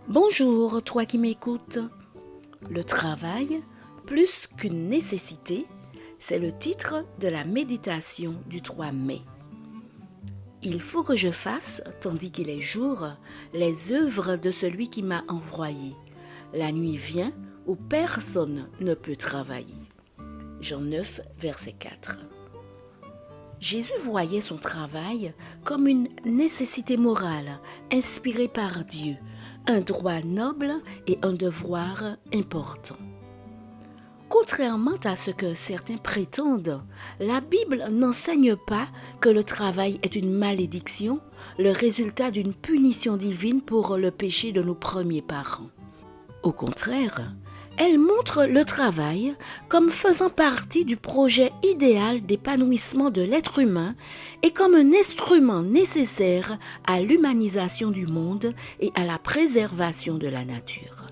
Bonjour, toi qui m'écoutes. Le travail, plus qu'une nécessité, c'est le titre de la méditation du 3 mai. Il faut que je fasse, tandis qu'il est jour, les œuvres de celui qui m'a envoyé. La nuit vient où personne ne peut travailler. Jean 9, verset 4. Jésus voyait son travail comme une nécessité morale inspirée par Dieu, un droit noble et un devoir important. Contrairement à ce que certains prétendent, la Bible n'enseigne pas que le travail est une malédiction, le résultat d'une punition divine pour le péché de nos premiers parents. Au contraire, elle montre le travail comme faisant partie du projet idéal d'épanouissement de l'être humain et comme un instrument nécessaire à l'humanisation du monde et à la préservation de la nature.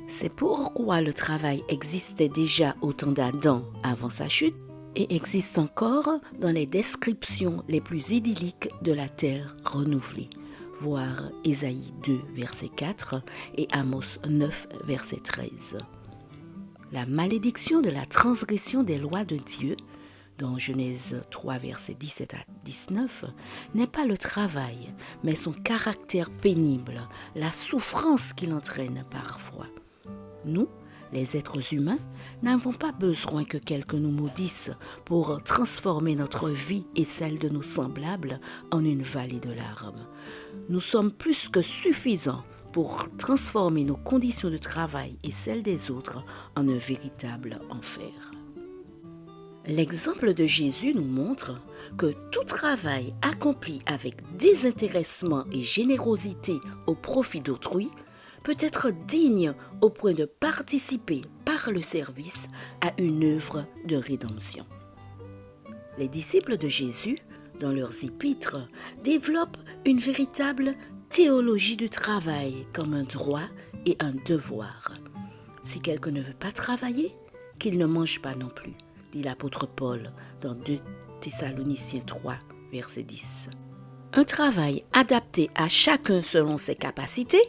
C'est pourquoi le travail existait déjà au temps d'Adam avant sa chute et existe encore dans les descriptions les plus idylliques de la terre renouvelée. Voir Ésaïe 2, verset 4 et Amos 9, verset 13. La malédiction de la transgression des lois de Dieu, dans Genèse 3, verset 17 à 19, n'est pas le travail, mais son caractère pénible, la souffrance qu'il entraîne parfois. Nous, les êtres humains, n'avons pas besoin que quelqu'un nous maudisse pour transformer notre vie et celle de nos semblables en une vallée de larmes. Nous sommes plus que suffisants pour transformer nos conditions de travail et celles des autres en un véritable enfer. L'exemple de Jésus nous montre que tout travail accompli avec désintéressement et générosité au profit d'autrui peut être digne au point de participer par le service à une œuvre de rédemption. Les disciples de Jésus, dans leurs épîtres, développent une véritable théologie du travail comme un droit et un devoir. Si quelqu'un ne veut pas travailler, qu'il ne mange pas non plus, dit l'apôtre Paul dans 2 Thessaloniciens 3, verset 10. Un travail adapté à chacun selon ses capacités,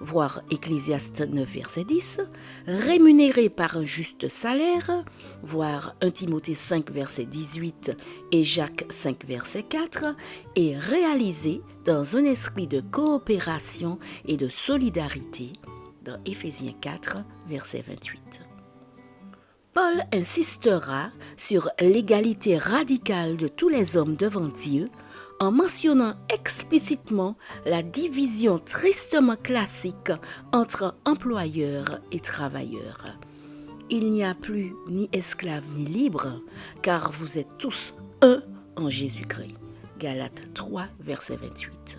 voir Ecclésiaste 9, verset 10, rémunéré par un juste salaire, voir 1 Timothée 5, verset 18 et Jacques 5, verset 4, et réalisé dans un esprit de coopération et de solidarité, dans Éphésiens 4, verset 28. Paul insistera sur l'égalité radicale de tous les hommes devant Dieu, en mentionnant explicitement la division tristement classique entre employeurs et travailleurs. Il n'y a plus ni esclaves ni libres, car vous êtes tous un en Jésus-Christ. Galates 3, verset 28.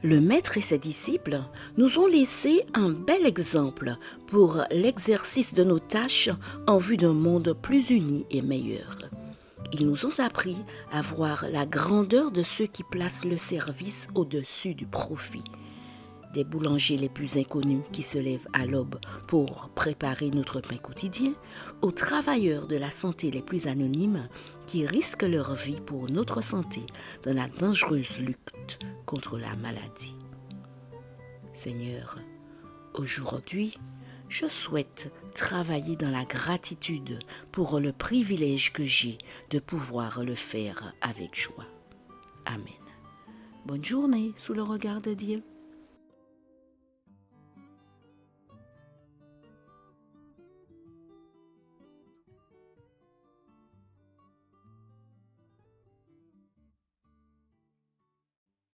Le Maître et ses disciples nous ont laissé un bel exemple pour l'exercice de nos tâches en vue d'un monde plus uni et meilleur. Ils nous ont appris à voir la grandeur de ceux qui placent le service au-dessus du profit. Des boulangers les plus inconnus qui se lèvent à l'aube pour préparer notre pain quotidien, aux travailleurs de la santé les plus anonymes qui risquent leur vie pour notre santé dans la dangereuse lutte contre la maladie. Seigneur, aujourd'hui, je souhaite travailler dans la gratitude pour le privilège que j'ai de pouvoir le faire avec joie. Amen. Bonne journée sous le regard de Dieu.